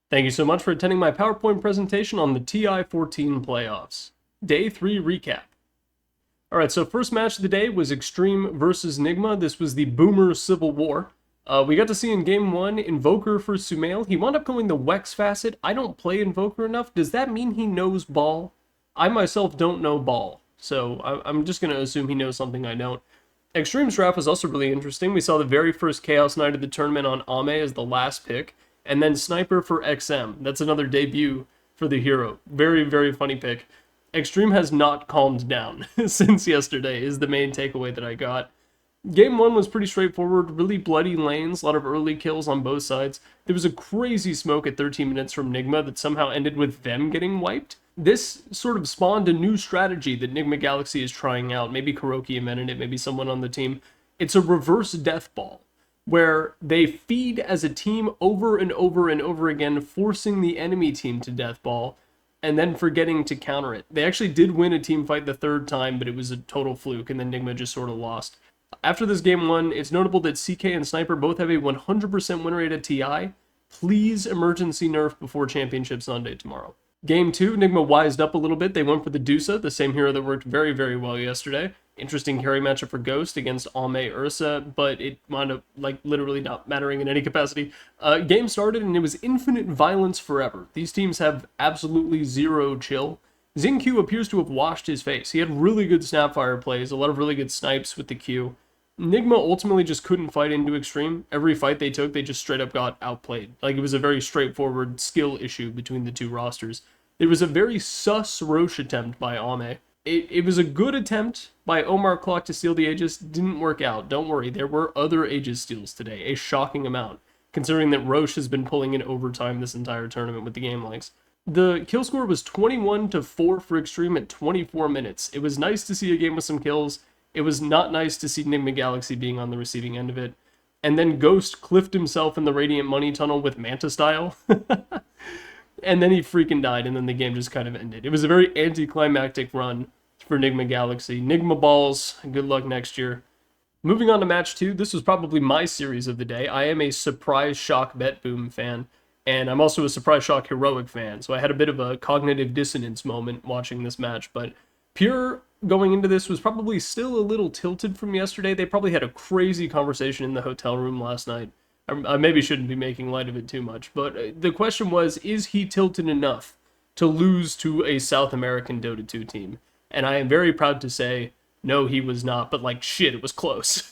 Thank you so much for attending my PowerPoint presentation on the TI-14 playoffs. Day 3 recap. Alright, so first match of the day was Xtreme versus Nigma. This was the Boomer Civil War. We got to see in Game 1 Invoker for Sumail. He wound up going the Wex facet. I don't play Invoker enough. Does that mean he knows Ball? I myself don't know Ball, so I'm just going to assume he knows something I don't. Xtreme's draft was also really interesting. We saw the very first Chaos Knight of the tournament on Ame as the last pick, and then Sniper for XM. That's another debut for the hero. Very, very funny pick. Xtreme has not calmed down since yesterday is the main takeaway that I got. Game 1 was pretty straightforward, really bloody lanes, a lot of early kills on both sides. There was a crazy smoke at 13 minutes from Nigma that somehow ended with them getting wiped. This sort of spawned a new strategy that Nigma Galaxy is trying out. Maybe Kuroki invented it, maybe someone on the team. It's a reverse death ball, where they feed as a team over and over and over again, forcing the enemy team to death ball, and then forgetting to counter it. They actually did win a team fight the third time, but it was a total fluke, and then Nigma just sort of lost. After this game 1, it's notable that CK and Sniper both have a 100% win rate at TI. Please emergency nerf before Championship Sunday tomorrow. Game 2, Nigma wised up a little bit. They went for the Dusa, the same hero that worked very, very well yesterday. Interesting carry matchup for Ghost against Ame Ursa, but it wound up literally not mattering in any capacity. Game started and it was infinite violence forever. These teams have absolutely zero chill. Xingqiu appears to have washed his face. He had really good Snapfire plays, a lot of really good snipes with the Q. Nigma ultimately just couldn't fight into Xtreme. Every fight they took, they just straight up got outplayed. It was a very straightforward skill issue between the two rosters. There was a very sus Roche attempt by Ame. It was a good attempt by Omar Clock to steal the Aegis. Didn't work out. Don't worry, there were other Aegis steals today, a shocking amount, considering that Roche has been pulling in overtime this entire tournament with the game lengths. The kill score was 21-4 for Xtreme at 24 minutes. It was nice to see a game with some kills. It was not nice to see Nigma Galaxy being on the receiving end of it. And then Ghost cliffed himself in the Radiant Money Tunnel with Manta style. And then he freaking died, and then the game just kind of ended. It was a very anticlimactic run for Nigma Galaxy. Nigma balls, good luck next year. Moving on to match 2, this was probably my series of the day. I am a surprise shock BetBoom fan, and I'm also a surprise shock heroic fan, so I had a bit of a cognitive dissonance moment watching this match, but Pure going into this was probably still a little tilted from yesterday. They probably had a crazy conversation in the hotel room last night. I maybe shouldn't be making light of it too much, but the question was, is he tilted enough to lose to a South American Dota 2 team? And I am very proud to say, no, he was not, but shit, it was close.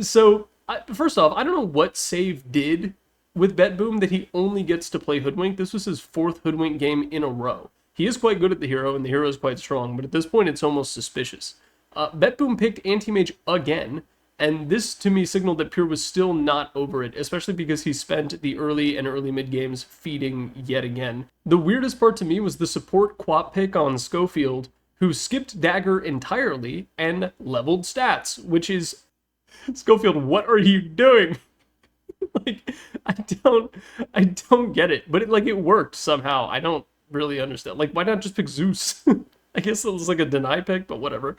So, first off, I don't know what Save did with BetBoom that he only gets to play Hoodwink. This was his 4th Hoodwink game in a row. He is quite good at the hero, and the hero is quite strong, but at this point, it's almost suspicious. BetBoom picked Anti-Mage again, and this, to me, signaled that Pure was still not over it, especially because he spent the early and early mid games feeding yet again. The weirdest part to me was the support quap pick on Schofield, who skipped Dagger entirely and leveled stats, which is... Schofield, what are you doing? I don't get it, but it worked somehow. I don't really understand. Why not just pick Zeus? I guess it was a deny pick, but whatever.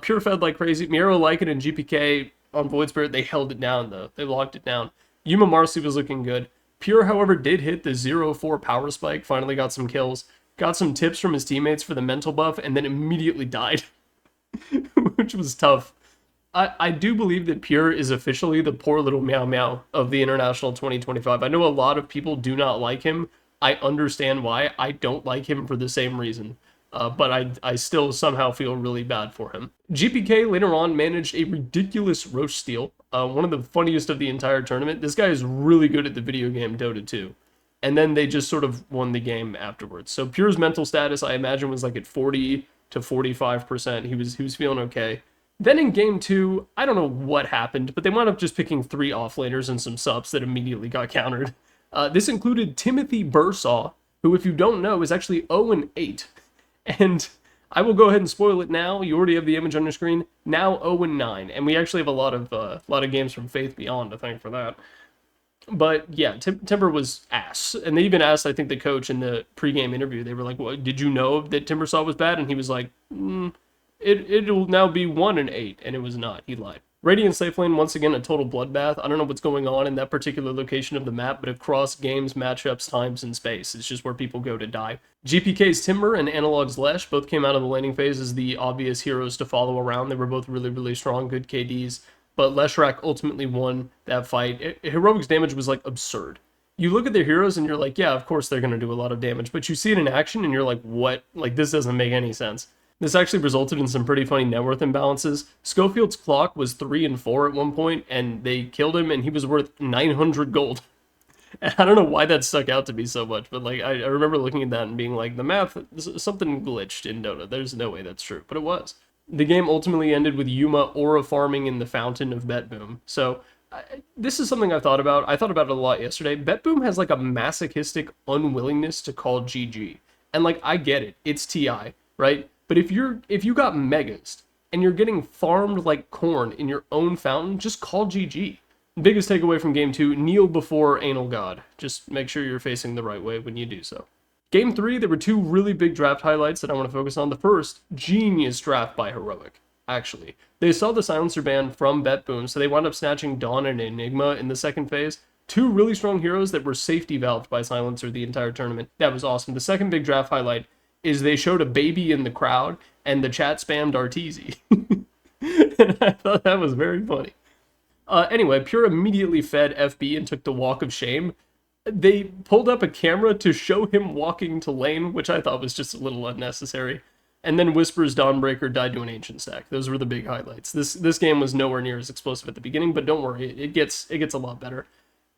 Pure fed like crazy. Miro, Lycan, and GPK on Void Spirit, they held it down, though. They locked it down. Yuma Marcy was looking good. Pure, however, did hit the 0-4 power spike, finally got some kills, got some tips from his teammates for the mental buff, and then immediately died, which was tough. I do believe that Pure is officially the poor little meow meow of the International 2025. I know a lot of people do not like him. I understand why. I don't like him for the same reason. But I still somehow feel really bad for him. GPK later on managed a ridiculous Roche steal, one of the funniest of the entire tournament. This guy is really good at the video game Dota 2. And then they just sort of won the game afterwards. So Pure's mental status, I imagine, was at 40 to 45%. He was feeling okay. Then in game 2, I don't know what happened, but they wound up just picking 3 offlaners and some subs that immediately got countered. This included Timothy Bursaw, who, if you don't know, is actually 0-8. And I will go ahead and spoil it now. You already have the image on your screen. Now 0-9, and we actually have a lot of games from Faith Beyond to thank for that. But yeah, Timber was ass, and they even asked, I think, the coach in the pregame interview. They were like, "Well, did you know that Timbersaw was bad?" And he was like, "It'll now be 1-8," and it was not. He lied. Radiant safe lane, once again, a total bloodbath. I don't know what's going on in that particular location of the map, but across games, matchups, times, and space, it's just where people go to die. GPK's Timber and Analog's Lesh both came out of the laning phase as the obvious heroes to follow around. They were both really, really strong, good KDs, but Leshrac ultimately won that fight. Heroic's damage was, like, absurd. You look at their heroes and you're like, yeah, of course they're going to do a lot of damage, but you see it in action and you're like, what? Like, this doesn't make any sense. This actually resulted in some pretty funny net worth imbalances. Schofield's clock was 3 and 4 at one point, and they killed him, and he was worth 900 gold. And I don't know why that stuck out to me so much, but like I remember looking at that and being like, the math, something glitched in Dota. There's no way that's true, but it was. The game ultimately ended with Yuma aura farming in the fountain of BetBoom. So this is something I've thought about. I thought about it a lot yesterday. BetBoom has like a masochistic unwillingness to call GG, and like I get it. It's TI, right? But if you got megas and you're getting farmed like corn in your own fountain, just call GG. Biggest takeaway from game 2, kneel before Anal God. Just make sure you're facing the right way when you do so. Game 3, there were 2 really big draft highlights that I want to focus on. The first, genius draft by Heroic, actually. They saw the silencer ban from BetBoom, so they wound up snatching Dawn and Enigma in the second phase. 2 really strong heroes that were safety valved by silencer the entire tournament. That was awesome. The second big draft highlight is they showed a baby in the crowd, and the chat spammed Arteezy. And I thought that was very funny. Anyway, Pure immediately fed FB and took the walk of shame. They pulled up a camera to show him walking to lane, which I thought was just a little unnecessary. And then Whisper's Dawnbreaker died to an Ancient Stack. Those were the big highlights. This game was nowhere near as explosive at the beginning, but don't worry, it gets a lot better.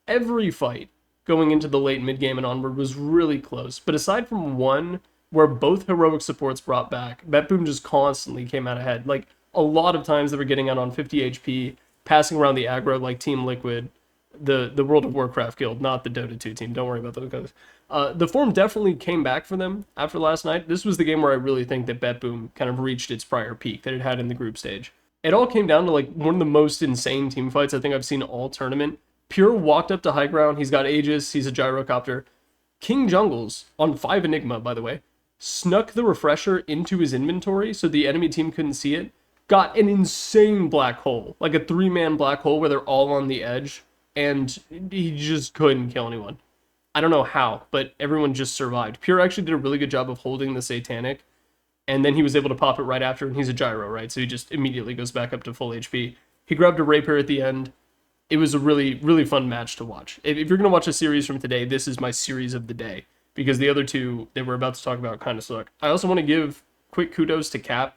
Every fight going into the late mid-game and onward was really close, but aside from one where both heroic supports brought back, BetBoom just constantly came out ahead. Like, a lot of times they were getting out on 50 HP, passing around the aggro like Team Liquid, the World of Warcraft guild, not the Dota 2 team. Don't worry about those guys. The form definitely came back for them after last night. This was the game where I really think that BetBoom kind of reached its prior peak that it had in the group stage. It all came down to like one of the most insane team fights I think I've seen all tournament. Pure walked up to high ground. He's got Aegis. He's a gyrocopter. King Jungles, on 5 Enigma, by the way, snuck the refresher into his inventory so the enemy team couldn't see it, got an insane black hole, like a 3-man black hole where they're all on the edge, and he just couldn't kill anyone. I don't know how, but everyone just survived. Pure actually did a really good job of holding the Satanic, and then he was able to pop it right after, and he's a gyro, right? So he just immediately goes back up to full HP. He grabbed a rapier at the end. It was a really, really fun match to watch. If you're going to watch a series from today, this is my series of the day, because the other 2 that we're about to talk about kind of suck. I also want to give quick kudos to Cap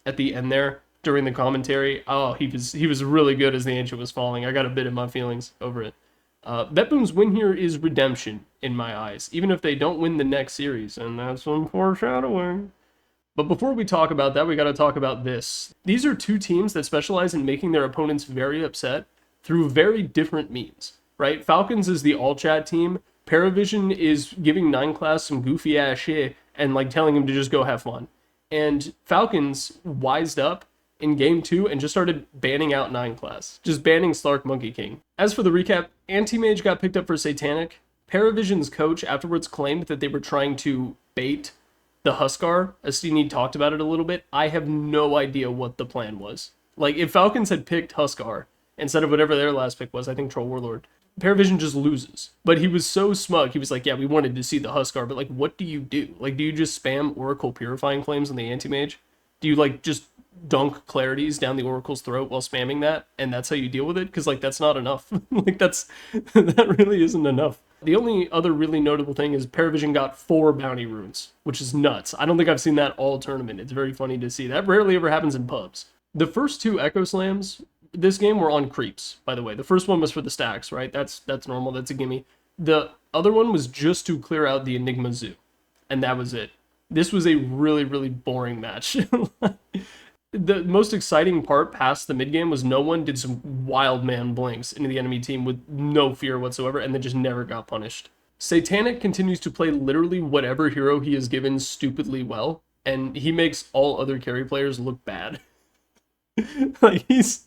at the end there during the commentary. Oh, he was really good as the Ancient was falling. I got a bit in my feelings over it. BetBoom's win here is redemption in my eyes, even if they don't win the next series, and that's some foreshadowing. But before we talk about that, we got to talk about this. These are 2 teams that specialize in making their opponents very upset through very different means, right? Falcons is the all-chat team. Paravision is giving 9 class some goofy ass shit and like telling him to just go have fun. And Falcons wised up in game 2 and just started banning out 9 class, just banning Slark Monkey King. As for the recap, Anti-Mage got picked up for Satanic. Paravision's coach afterwards claimed that they were trying to bait the Huskar. Astini talked about it a little bit. I have no idea what the plan was. Like, if Falcons had picked Huskar instead of whatever their last pick was, I think Troll Warlord, Paravision just loses. But he was so smug, he was like, yeah, we wanted to see the Huskar, but like, what do you do? Like, do you just spam Oracle Purifying Flames on the Anti-Mage? Do you like just dunk Clarities down the Oracle's throat while spamming that, and that's how you deal with it? Because like, that's not enough. Like, that really isn't enough. The only other really notable thing is Paravision got 4 bounty runes, which is nuts. I don't think I've seen that all tournament. It's very funny to see. That rarely ever happens in pubs. The first 2 Echo Slams this game were on creeps, by the way. The first one was for the stacks, right? That's normal. That's a gimme. The other one was just to clear out the Enigma Zoo, and that was it. This was a really, really boring match. The most exciting part past the mid game was no one did some wild man blinks into the enemy team with no fear whatsoever, and they just never got punished. Satanic continues to play literally whatever hero he is given stupidly well, and he makes all other carry players look bad. Like, he's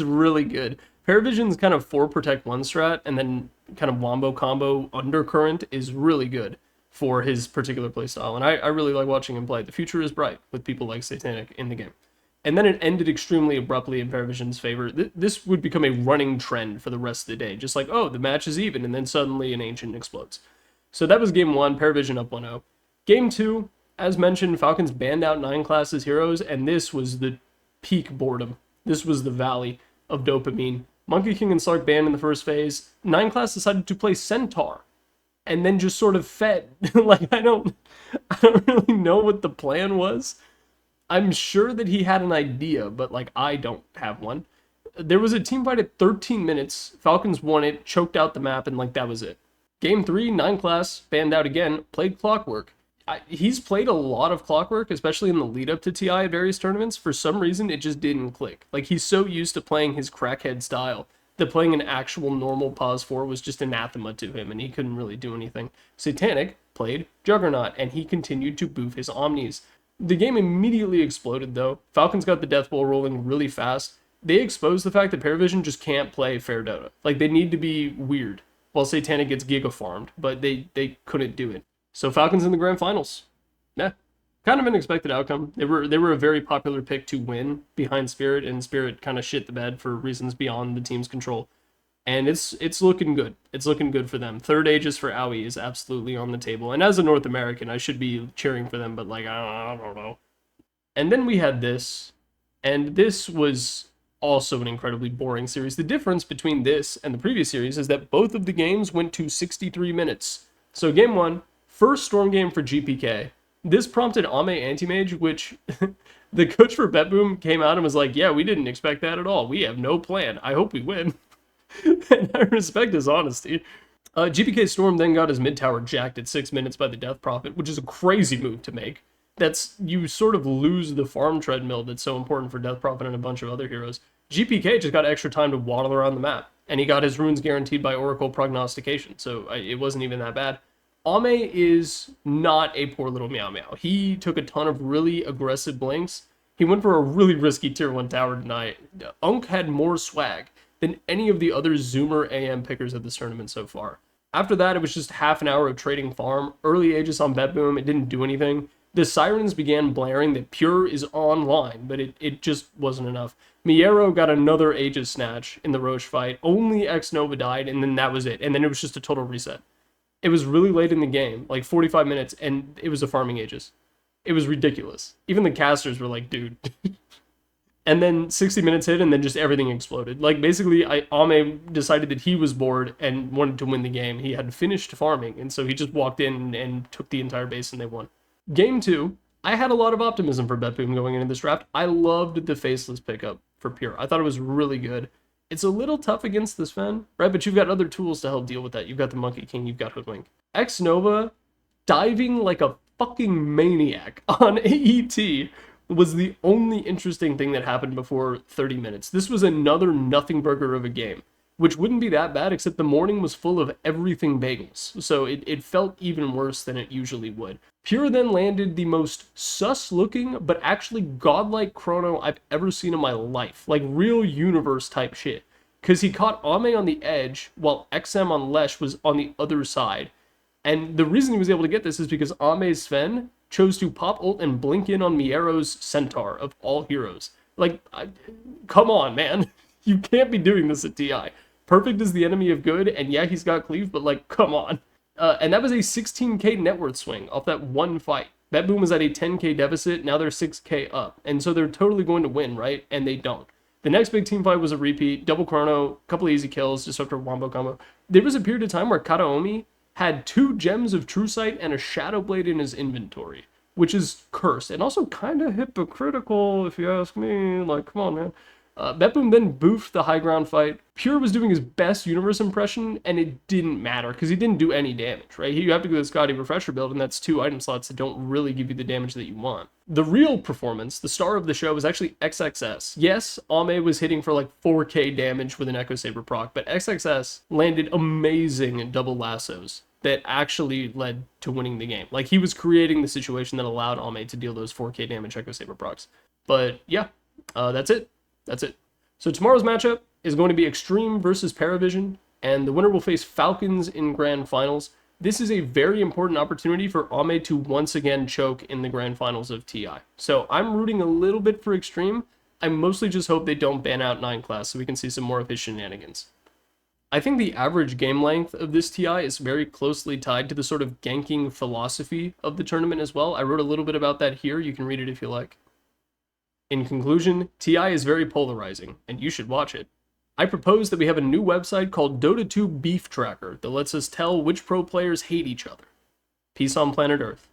really good. Paravision's kind of 4 protect 1 strat and then kind of wombo combo undercurrent is really good for his particular playstyle, and I really like watching him play. The future is bright with people like Satanic in the game. And then it ended extremely abruptly in Paravision's favor. This would become a running trend for the rest of the day. Just like, oh, the match is even, and then suddenly an Ancient explodes. So that was game 1, Paravision up 1-0. Game 2, as mentioned, Falcons banned out 9 classes heroes, and this was the peak boredom. This was the valley of dopamine. Monkey King and Slark banned in the first phase. 9 class decided to play Centaur, and then just sort of fed. Like, I don't really know what the plan was. I'm sure that he had an idea, but like I don't have one. There was a team fight at 13 minutes. Falcons won it, choked out the map, and like that was it. Game 3, 9 class, banned out again, played Clockwork. He's played a lot of Clockwork, especially in the lead up to TI at various tournaments. For some reason, it just didn't click. Like, he's so used to playing his crackhead style that playing an actual normal pause 4 was just anathema to him, and he couldn't really do anything. Satanic played Juggernaut, and he continued to boof his Omnis. The game immediately exploded, though. Falcons got the Death Bowl rolling really fast. They exposed the fact that Paravision just can't play fair Dota. Like, they need to be weird, while Satanic gets giga farmed, but they couldn't do it. So Falcons in the grand finals. Yeah, kind of an expected outcome. They were a very popular pick to win behind Spirit, and Spirit kind of shit the bed for reasons beyond the team's control. And it's looking good. It's looking good for them. Third Aegis for Aoi is absolutely on the table. And as a North American, I should be cheering for them, but like, I don't know. And then we had this, and this was also an incredibly boring series. The difference between this and the previous series is that both of the games went to 63 minutes. So game 1, first Storm game for GPK. This prompted Ame Anti-Mage, which the coach for BetBoom came out and was like, yeah, we didn't expect that at all. We have no plan. I hope we win. And I respect his honesty. GPK Storm then got his mid tower jacked at 6 minutes by the Death Prophet, which is a crazy move to make. You sort of lose the farm treadmill that's so important for Death Prophet and a bunch of other heroes. GPK just got extra time to waddle around the map, and he got his runes guaranteed by Oracle Prognostication, so it wasn't even that bad. Ame is not a poor little meow meow. He took a ton of really aggressive blinks. He went for a really risky tier 1 tower tonight. Unk had more swag than any of the other Zoomer AM pickers of this tournament so far. After that, it was just half an hour of trading farm. Early Aegis on BetBoom, it didn't do anything. The sirens began blaring that Pure is online, but it just wasn't enough. Miero got another Aegis snatch in the Roche fight. Only X-Nova died, and then that was it. And then it was just a total reset. It was really late in the game, like 45 minutes, and it was a farming Aegis. It was ridiculous. Even the casters were like, dude. And then 60 minutes hit, and then just everything exploded. Like, basically, Ame decided that he was bored and wanted to win the game. He had finished farming, and so he just walked in and took the entire base, and they won. Game 2, I had a lot of optimism for BetBoom going into this draft. I loved the Faceless pickup for Pure. I thought it was really good. It's a little tough against the Sven, right? But you've got other tools to help deal with that. You've got the Monkey King, you've got Hoodwink. X-Nova diving like a fucking maniac on AET was the only interesting thing that happened before 30 minutes. This was another nothing burger of a game, which wouldn't be that bad, except the morning was full of everything bagels. So it felt even worse than it usually would. Pure then landed the most sus-looking, but actually godlike chrono I've ever seen in my life. Like real universe type shit. Because he caught Ame on the edge, while XM on Lesh was on the other side. And the reason he was able to get this is because Ame's Sven chose to pop ult and blink in on Miero's Centaur of all heroes. Like, come on, man. You can't be doing this at TI. Perfect is the enemy of good, and yeah, he's got cleave, but like, come on. And that was a 16k net worth swing off that one fight. BetBoom was at a 10k deficit, now they're 6k up. And so they're totally going to win, right? And they don't. The next big team fight was a repeat, double chrono, couple easy kills just after a wombo combo. There was a period of time where Kataomi had 2 gems of True Sight and a Shadow Blade in his inventory, which is cursed and also kind of hypocritical if you ask me. Like, come on, man. BetBoom then boofed the high ground fight. Pure was doing his best universe impression, and it didn't matter because he didn't do any damage, right? You have to go to the Scotty Refresher build, and that's 2 item slots that don't really give you the damage that you want. The real performance, the star of the show, was actually XXS. Yes, Ame was hitting for like 4k damage with an Echo Saber proc, but XXS landed amazing double lassos that actually led to winning the game. Like, he was creating the situation that allowed Ame to deal those 4k damage Echo Saber procs. But yeah, that's it. That's it. So tomorrow's matchup is going to be Xtreme versus Paravision, and the winner will face Falcons in grand finals. This is a very important opportunity for Ame to once again choke in the grand finals of TI. So I'm rooting a little bit for Xtreme. I mostly just hope they don't ban out 9 class so we can see some more of his shenanigans. I think the average game length of this TI is very closely tied to the sort of ganking philosophy of the tournament as well. I wrote a little bit about that here. You can read it if you like. In conclusion, TI is very polarizing, and you should watch it. I propose that we have a new website called Dota 2 Beef Tracker that lets us tell which pro players hate each other. Peace on planet Earth.